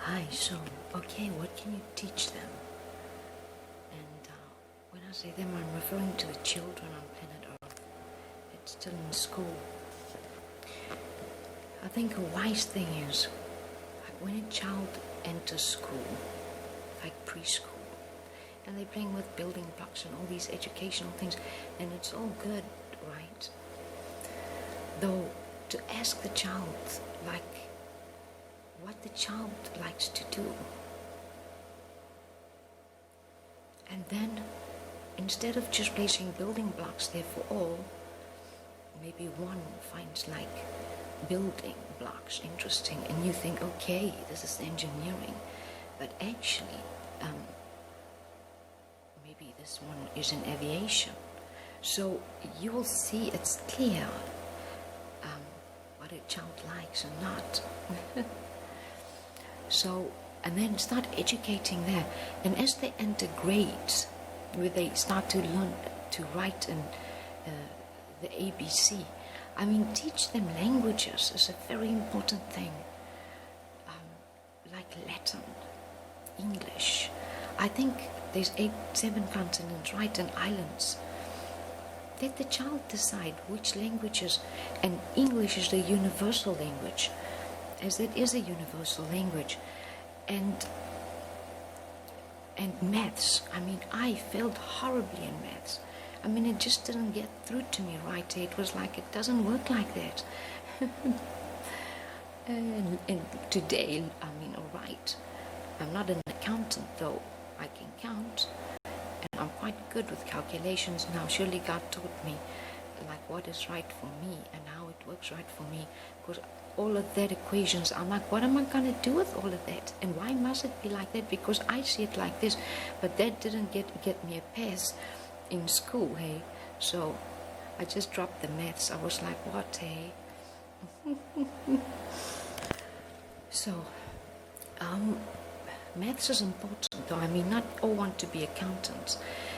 Hi, so, okay, what can you teach them? And when I say them, I'm referring to the children on planet Earth. It's still in school. I think a wise thing is, like when a child enters school, like preschool, and they're playing with building blocks and all these educational things, and it's all good, right? Though, to ask the child, like, what the child likes to do. And then, instead of just placing building blocks there for all, maybe one finds like building blocks interesting and you think, okay, this is engineering, but actually, maybe this one is in aviation. So you will see it's clear what a child likes and not. So, and then start educating there. And as they enter grades, where they start to learn to write in the ABC, I mean, teach them languages is a very important thing. Like Latin, English. I think there's 7 continents, right, and islands. Let the child decide which languages, and English is the universal language, as it is a universal language. And maths, I mean, I failed horribly in maths. I mean, it just didn't get through to me right. It was like, it doesn't work like that. and today, I mean, all right, I'm not an accountant, though I can count. And I'm quite good with calculations now. Surely God taught me, like, what is right for me and how it works right for me. Because all of that equations, I'm like, what am I going to do with all of that? And why must it be like that? Because I see it like this. But that didn't get me a pass in school, hey? So I just dropped the maths. I was like, what, hey? So, maths is important, though. I mean, not all want to be accountants.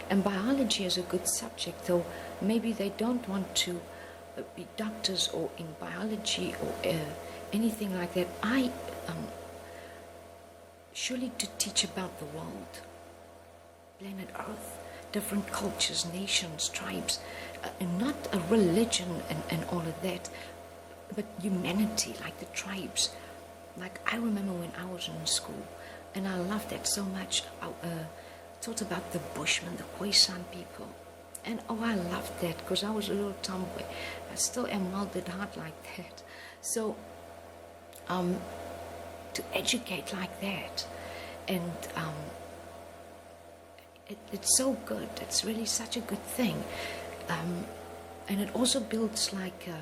And biology is a good subject, though maybe they don't want to be doctors or in biology or anything like that. I surely to teach about the world, planet Earth, different cultures, nations, tribes, and not a religion and all of that, but humanity, like the tribes. Like I remember when I was in school, and I loved that so much. I thought about the Bushmen, the Khoisan people. And oh, I loved that because I was a little tomboy. I still am wild at heart like that. So, to educate like that, and it's so good. It's really such a good thing, and it also builds like a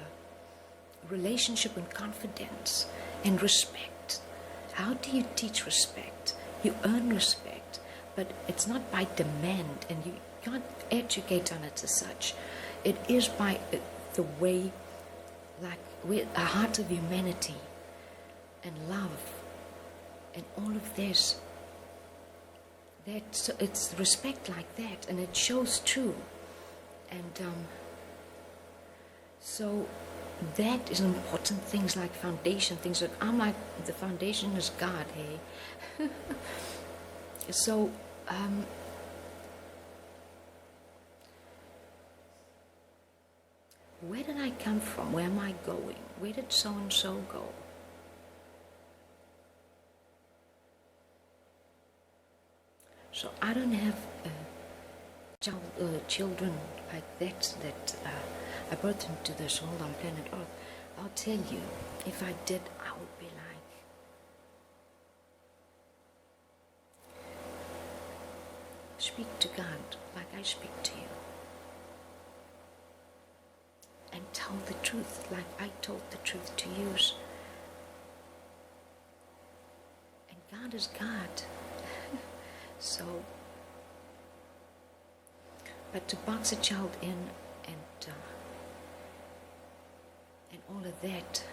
relationship and confidence and respect. How do you teach respect? You earn respect, but it's not by demand, and you can't educate on it as such. It is by the way, like with a heart of humanity and love and all of this. So it's respect like that, and it shows true. And so that is important things like foundation, things that I'm like, the foundation is God, hey? So, where did I come from? Where am I going? Where did so-and-so go? So I don't have children like that I brought into this world on planet Earth. I'll tell you, if I did, I would be like, speak to God like I speak to you. And tell the truth like I told the truth to you. And God is God. So, but to box a child in and all of that,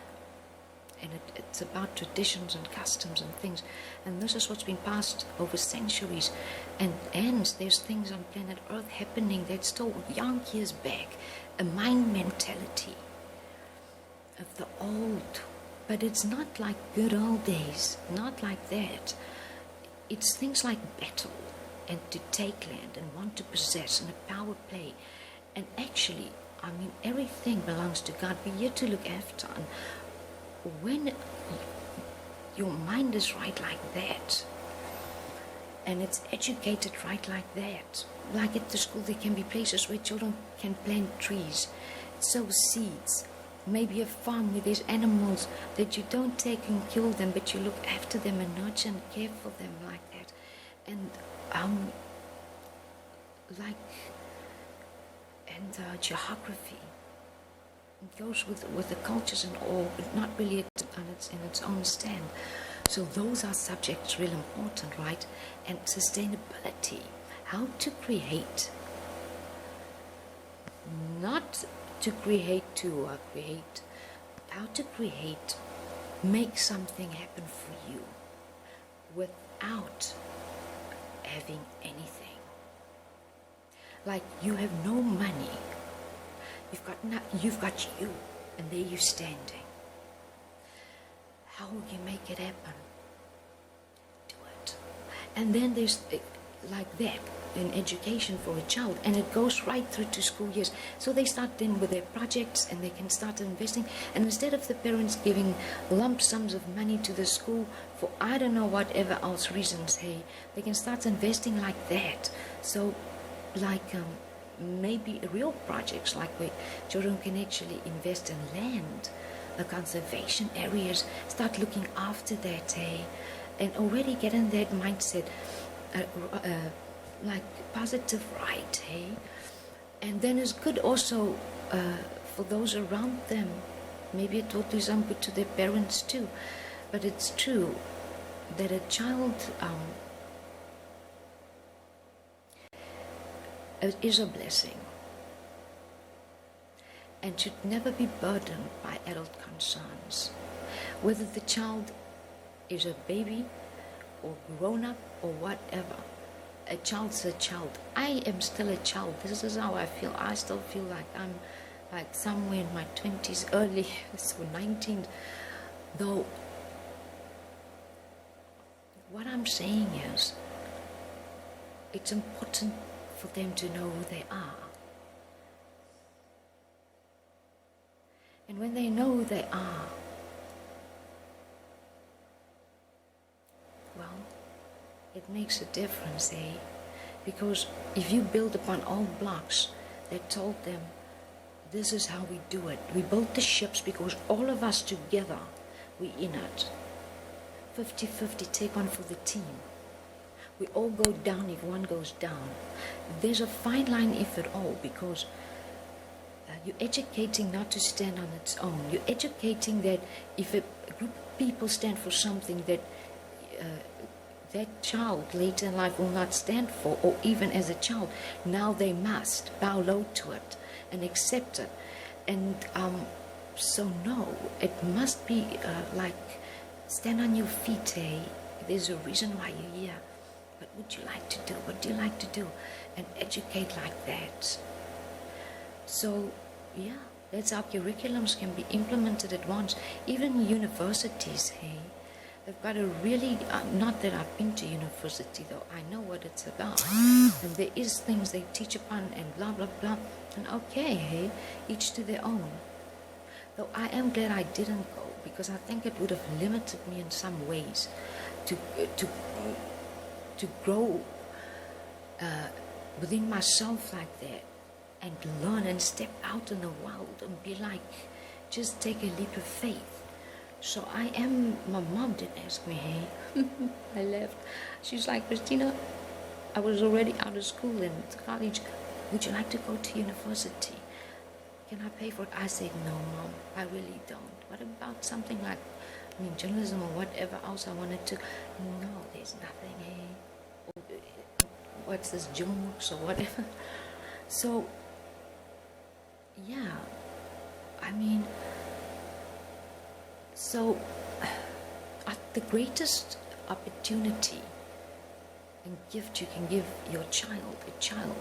and it's about traditions and customs and things, and this is what's been passed over centuries, and there's things on planet Earth happening that's still young years back, a mind mentality of the old But it's not like good old days, not like that. It's things like battle and to take land and want to possess and a power play. And actually, I mean, everything belongs to God. We're here to look after. And when your mind is right like that, and it's educated right like that, like at the school, there can be places where children can plant trees, sow seeds, maybe a farm where there's animals that you don't take and kill them, but you look after them and nurture and care for them like that. And geography, it goes with the cultures and all, but not really in its own stand. So those are subjects real important, right? And sustainability, how to create, not to create to create, how to create, make something happen for you without having anything. Like you have no money, you've got you, and there you're standing. How will you make it happen? Do it. And then there's like that in education for a child, and it goes right through to school years. So they start then with their projects, and they can start investing. And instead of the parents giving lump sums of money to the school for I don't know whatever else reasons, hey, they can start investing like that. So like maybe real projects like where children can actually invest in land, the conservation areas, start looking after that, hey, and already get in that mindset, like positive right, hey. And then it's good also for those around them. Maybe it will do some good to their parents too. But it's true that a child is a blessing and should never be burdened by adult concerns. Whether the child is a baby or grown up or whatever, a child's a child. I am still a child. This is how I feel. I still feel like I'm like somewhere in my 20s, early, so 19. Though what I'm saying is, it's important for them to know who they are. And when they know who they are, well, it makes a difference, eh? Because if you build upon old blocks that told them, this is how we do it. We built the ships because all of us together, we in it. 50-50, take one for the team. We all go down if one goes down. There's a fine line if at all, because you're educating not to stand on its own. You're educating that if a group of people stand for something that that child later in life will not stand for, or even as a child, now they must bow low to it and accept it. And so no, it must be like stand on your feet, eh? There's a reason why you're here. What would you like to do? What do you like to do? And educate like that. So yeah, that's how curriculums can be implemented at once. Even universities, hey, they've got a really, not that I've been to university though, I know what it's about. And there is things they teach upon and blah, blah, blah. And okay, hey, each to their own. Though I am glad I didn't go, because I think it would have limited me in some ways to grow within myself like that, and learn and step out in the world and be like, just take a leap of faith. So I am, my mom didn't ask me, hey, I left. She's like, Christina, I was already out of school and college. Would you like to go to university? Can I pay for it? I said, no, Mom, I really don't. What about something like, journalism or whatever else I wanted to? No, there's nothing, hey. What's this, Jungwooks or whatever? So, yeah, so the greatest opportunity and gift you can give your child,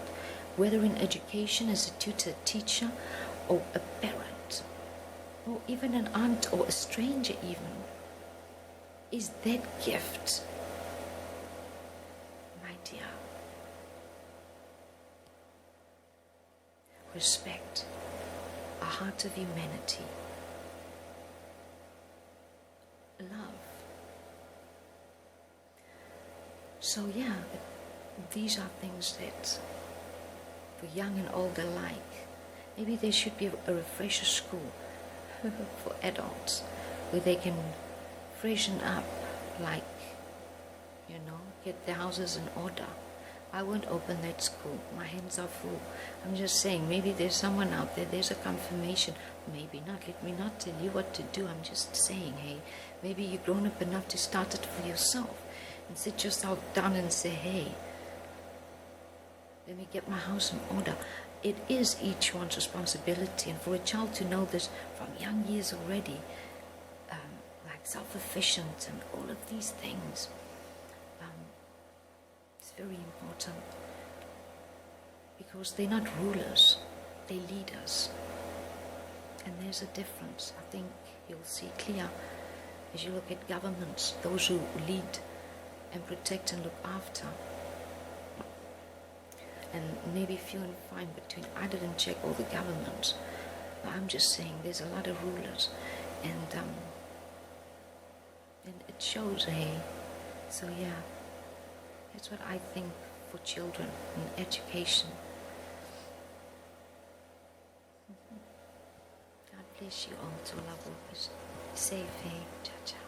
whether in education as a tutor, teacher, or a parent, or even an aunt or a stranger even, is that gift, my dear. Respect, a heart of humanity, love. So yeah, these are things that for young and old alike, maybe there should be a refresher school for adults where they can freshen up, like, get their houses in order. I won't open that school. My hands are full. I'm just saying, maybe there's someone out there, there's a confirmation. Maybe not. Let me not tell you what to do. I'm just saying, hey, maybe you're grown up enough to start it for yourself and sit yourself down and say, hey, let me get my house in order. It is each one's responsibility, and for a child to know this from young years already, like self-efficient and all of these things, it's very important, because they're not rulers, they're leaders, and there's a difference. I think you'll see clear as you look at governments, those who lead and protect and look after. And maybe few and fine between. I didn't check all the governments, but I'm just saying there's a lot of rulers, and it shows, hey. So yeah, that's what I think for children and education. God bless you all. To love always. Safe, hey, cha cha.